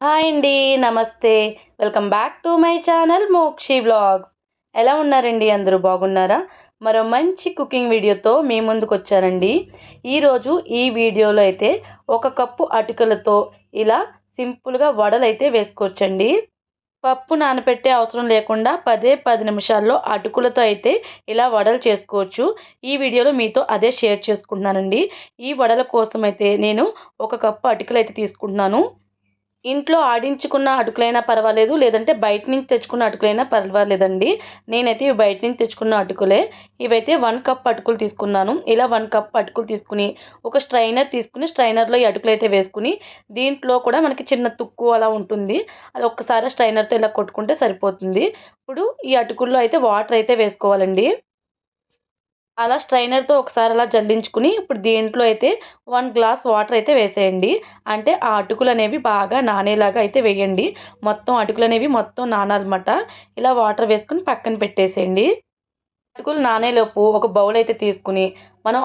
Hi అండి. నమస్తే. Welcome back to my channel Mokshi vlogs. ఎలా ఉన్నారండి? అందరూ బాగున్నారా? మరో మంచి కుకింగ్ వీడియోతో మీ ముందుకొచ్చానండి. ఈరోజు ఈ వీడియోలో అయితే ఒక కప్పు అటుకులతో ఇలా సింపుల్‌గా వడలైతే వేసుకోవచ్చండి. పప్పు నానబెట్టే అవసరం లేకుండా 10 నిమిషాల్లో అటుకులతో అయితే ఇలా వడలు చేసుకోవచ్చు. ఈ వీడియోలో మీతో అదే షేర్ చేసుకుంటున్నానండి. ఈ వడల కోసమైతే నేను ఒక కప్పు అటుకులైతే తీసుకుంటున్నాను. ఇంట్లో ఆడించుకున్న అటుకులైనా పర్వాలేదు. లేదంటే బయట నుంచి తెచ్చుకున్న అటుకులైనా పర్వాలేదండి. నేనైతే ఇవి బయట నుంచి తెచ్చుకున్న అటుకులే. ఇవైతే 1 కప్ అటుకులు తీసుకున్నాను. ఇలా 1 కప్ అటుకులు తీసుకొని, ఒక స్ట్రైనర్ తీసుకొని, స్ట్రైనర్‌లో ఈ అటుకులైతే వేసుకొని, దీంట్లో కూడా మనకి చిన్న తుక్కు అలా ఉంటుంది. అది ఒక్కసారి స్ట్రైనర్‌తో ఇలా కొట్టుకుంటే సరిపోతుంది. ఇప్పుడు ఈ అటుకుల్లో అయితే వాటర్ అయితే వేసుకోవాలండి. అలా స్ట్రైనర్‌తో ఒకసారి అలా జల్లించుకుని, ఇప్పుడు దీంట్లో అయితే 1 గ్లాస్ వాటర్ అయితే వేసేయండి. అంటే ఆ అటుకులనేవి బాగా నానేలాగా అయితే వేయండి. మొత్తం అటుకులనేవి మొత్తం నానాలన్నమాట. ఇలా వాటర్ వేసుకొని పక్కన పెట్టేసేయండి. అటుకులు నానేలోపు ఒక బౌల్ అయితే తీసుకొని, మనం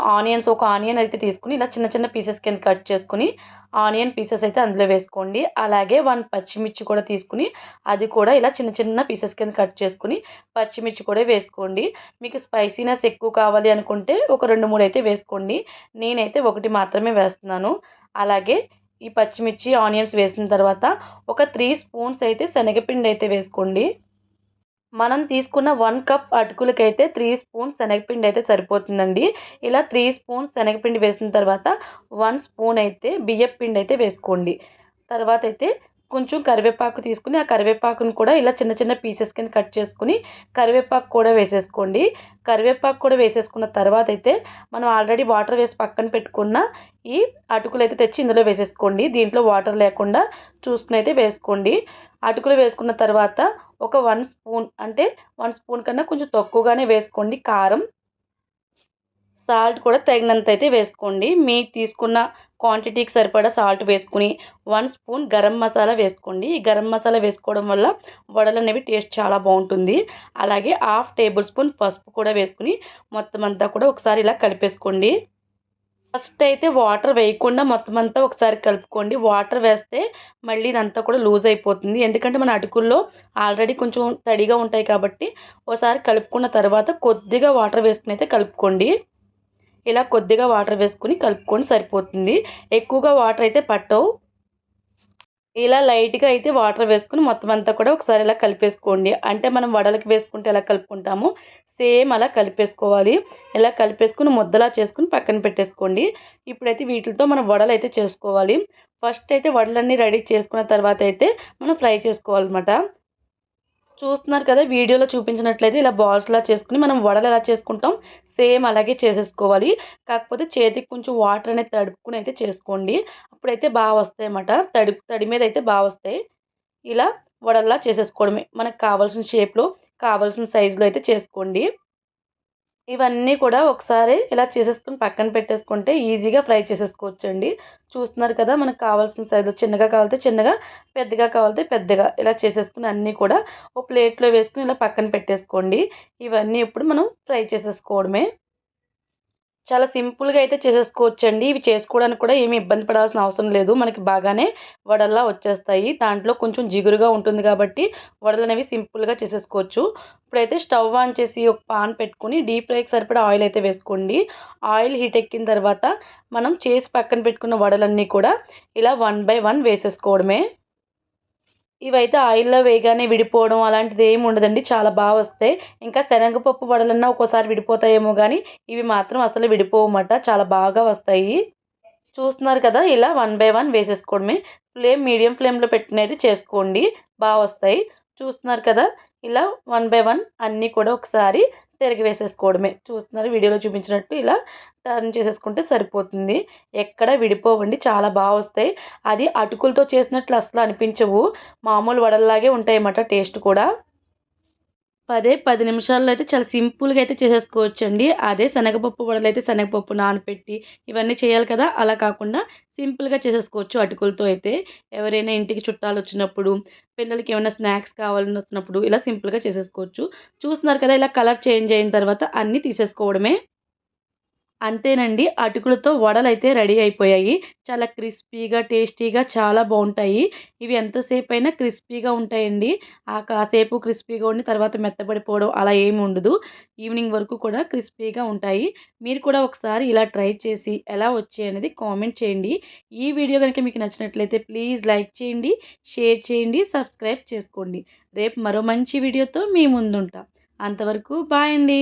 ఒక ఆనియన్ అయితే తీసుకొని, ఇలా చిన్న చిన్న పీసెస్ కింద కట్ చేసుకొని, ఆనియన్ పీసెస్ అయితే అందులో వేసుకోండి. అలాగే 1 పచ్చిమిర్చి కూడా తీసుకొని, అది కూడా ఇలా చిన్న చిన్న పీసెస్ కింద కట్ చేసుకొని, పచ్చిమిర్చి కూడా వేసుకోండి. మీకు స్పైసీనెస్ ఎక్కువ కావాలి అనుకుంటే ఒక 2, 3 అయితే వేసుకోండి. నేనైతే ఒకటి మాత్రమే వేస్తున్నాను. అలాగే ఈ పచ్చిమిర్చి, ఆనియన్స్ వేసిన తర్వాత ఒక 3 స్పూన్స్ అయితే శనగపిండి అయితే వేసుకోండి. మనం తీసుకున్న 1 కప్ అటుకులకైతే 3 స్పూన్స్ శనగపిండి అయితే సరిపోతుందండి. ఇలా 3 స్పూన్స్ శనగపిండి వేసిన తర్వాత 1 స్పూన్ అయితే బియ్యపు పిండి అయితే వేసుకోండి. తర్వాతైతే కొంచెం కరివేపాకు తీసుకొని, ఆ కరివేపాకుని కూడా ఇలా చిన్న చిన్న పీసెస్ కింద కట్ చేసుకొని, కరివేపాకు కూడా వేసేసుకోండి. కరివేపాకు కూడా వేసేసుకున్న తర్వాతైతే మనం ఆల్రెడీ వాటర్ వేసి పక్కన పెట్టుకున్న ఈ అటుకులైతే తెచ్చి ఇందులో వేసేసుకోండి. దీంట్లో వాటర్ లేకుండా చూసుకొని అయితే వేసుకోండి. అటుకులు వేసుకున్న తర్వాత ఒక 1 స్పూన్ అంటే 1 స్పూన్ కన్నా కొంచెం తక్కువగానే వేసుకోండి కారం. సాల్ట్ కూడా తగినంతైతే వేసుకోండి. మీకు తీసుకున్న క్వాంటిటీకి సరిపడా సాల్ట్ వేసుకొని, 1 స్పూన్ గరం మసాలా వేసుకోండి. ఈ గరం మసాలా వేసుకోవడం వల్ల వడలనేవి టేస్ట్ చాలా బావుంటుంది. అలాగే హాఫ్ టేబుల్ స్పూన్ పసుపు కూడా వేసుకొని, మొత్తం అంతా కూడా ఒకసారి ఇలా కలిపేసుకోండి. ఫస్ట్ అయితే వాటర్ వేయకుండా మొత్తం అంతా ఒకసారి కలుపుకోండి. వాటర్ వేస్తే మళ్ళీ ఇదంతా కూడా లూజ్ అయిపోతుంది. ఎందుకంటే మన అటుకుల్లో ఆల్రెడీ కొంచెం తడిగా ఉంటాయి కాబట్టి, ఓసారి కలుపుకున్న తర్వాత కొద్దిగా వాటర్ వేసుకొని అయితే కలుపుకోండి. ఇలా కొద్దిగా వాటర్ వేసుకొని కలుపుకొని సరిపోతుంది. ఎక్కువగా వాటర్ అయితే పట్టవు. ఇలా లైట్‌గా అయితే వాటర్ వేసుకొని మొత్తం అంతా కూడా ఒకసారి ఇలా కలిపేసుకోండి. అంటే మనం వడలకి వేసుకుంటే ఎలా కలుపుకుంటామో సేమ్ అలా కలిపేసుకోవాలి. ఇలా కలిపేసుకొని ముద్దలా చేసుకొని పక్కన పెట్టేసుకోండి. ఇప్పుడైతే వీటిలతో మనం వడలైతే చేసుకోవాలి. ఫస్ట్ అయితే వడలన్నీ రెడీ చేసుకున్న తర్వాత అయితే మనం ఫ్రై చేసుకోవాలన్నమాట. చూస్తున్నారు కదా! వీడియోలో చూపించినట్లయితే ఇలా బాల్స్‌లా చేసుకొని మనం వడలు ఎలా చేసుకుంటాం సేమ్ అలాగే చేసేసుకోవాలి. కాకపోతే చేతికి కొంచెం వాటర్ అనేది తడుపుకొని అయితే చేసుకోండి. అప్పుడైతే వస్తాయన్నమాట. తడి మీద అయితే వస్తాయి. ఇలా వడల్లా చేసేసుకోవడమే. మనకు కావాల్సిన షేప్‌లో, కావాల్సిన సైజులో అయితే చేసుకోండి. ఇవన్నీ కూడా ఒకసారి ఇలా చేసేసుకొని పక్కన పెట్టేసుకుంటే ఈజీగా ఫ్రై చేసేసుకోవచ్చండి. చూస్తున్నారు కదా! మనకు కావాల్సిన సైజులో చిన్నగా కావాలితే చిన్నగా, పెద్దగా కావాలితే పెద్దగా ఇలా చేసేసుకొని అన్నీ కూడా ఒక ప్లేట్‌లో వేసుకొని ఇలా పక్కన పెట్టేసుకోండి. ఇవన్నీ ఇప్పుడు మనం ఫ్రై చేసేసుకోవడమే. చాలా సింపుల్‌గా అయితే చేసేసుకోవచ్చండి. ఇవి చేసుకోవడానికి కూడా ఏమి ఇబ్బంది పడాల్సిన అవసరం లేదు. మనకి బాగానే వడల్లా వచ్చేస్తాయి. దాంట్లో కొంచెం జిగురుగా ఉంటుంది కాబట్టి వడలనేవి సింపుల్‌గా చేసేసుకోవచ్చు. ఇప్పుడైతే స్టవ్ ఆన్ చేసి ఒక పాన్ పెట్టుకొని డీప్ ఫ్రైకి సరిపడా ఆయిల్ అయితే వేసుకోండి. ఆయిల్ హీట్ ఎక్కిన తర్వాత మనం చేసి పక్కన పెట్టుకున్న వడలన్నీ కూడా ఇలా వన్ బై వన్ వేసేసుకోవడమే. ఇవైతే ఆయిల్‌లో వేయగానే విడిపోవడం అలాంటిది ఏమి ఉండదండి. చాలా వస్తాయి. ఇంకా శనగపప్పు వడలన్నా ఒక్కోసారి విడిపోతాయేమో గానీ, ఇవి మాత్రం అసలు విడిపోవమాట. చాలా బాగా వస్తాయి. చూస్తున్నారు కదా! ఇలా వన్ బై వన్ వేసేసుకోవడమే. మీడియం ఫ్లేమ్‌లో పెట్టుకునైతే చేసుకోండి. వస్తాయి. చూస్తున్నారు కదా! ఇలా వన్ బై వన్ అన్నీ కూడా ఒకసారి తిరగి వేసేసుకోవడమే. చూస్తున్నారు వీడియోలో చూపించినట్టు ఇలా టర్న్ చేసేసుకుంటే సరిపోతుంది. ఎక్కడ విడిపోవండి. చాలా వస్తాయి. అది అటుకులతో చేసినట్లు అస్సలు అనిపించవు. మామూలు వడల్లాగే ఉంటాయన్నమాట టేస్ట్ కూడా. 10 నిమిషాల్లో అయితే చాలా సింపుల్‌గా అయితే చేసేసుకోవచ్చండి. అదే శనగపప్పు వడలైతే శనగపప్పు నానపెట్టి ఇవన్నీ చేయాలి కదా! అలా కాకుండా సింపుల్‌గా చేసేసుకోవచ్చు అటుకులతో అయితే. ఎవరైనా ఇంటికి చుట్టాలొచ్చినప్పుడు, పిల్లలకి ఏమైనా స్నాక్స్ కావాలని వచ్చినప్పుడు ఇలా సింపుల్‌గా చేసేసుకోవచ్చు. చూస్తున్నారు కదా! ఇలా కలర్ చేంజ్ అయిన తర్వాత అన్నీ తీసేసుకోవడమే. అంతేనండి. అటుకులతో వడలైతే రెడీ అయిపోయాయి. చాలా క్రిస్పీగా, టేస్టీగా చాలా బావుంటాయి. ఇవి ఎంతసేపైనా క్రిస్పీగా ఉంటాయండి. కాసేపు క్రిస్పీగా ఉండి తర్వాత మెత్తబడిపోవడం అలా ఏమి ఉండదు. ఈవినింగ్ వరకు కూడా క్రిస్పీగా ఉంటాయి. మీరు కూడా ఒకసారి ఇలా ట్రై చేసి ఎలా వచ్చాయనేది కామెంట్ చేయండి. ఈ వీడియో గనుక మీకు నచ్చినట్లయితే ప్లీజ్ లైక్ చేయండి, షేర్ చేయండి, సబ్స్క్రైబ్ చేసుకోండి. రేపు మరో మంచి వీడియోతో మీ ముందుంటా. అంతవరకు బాయ్ అండి.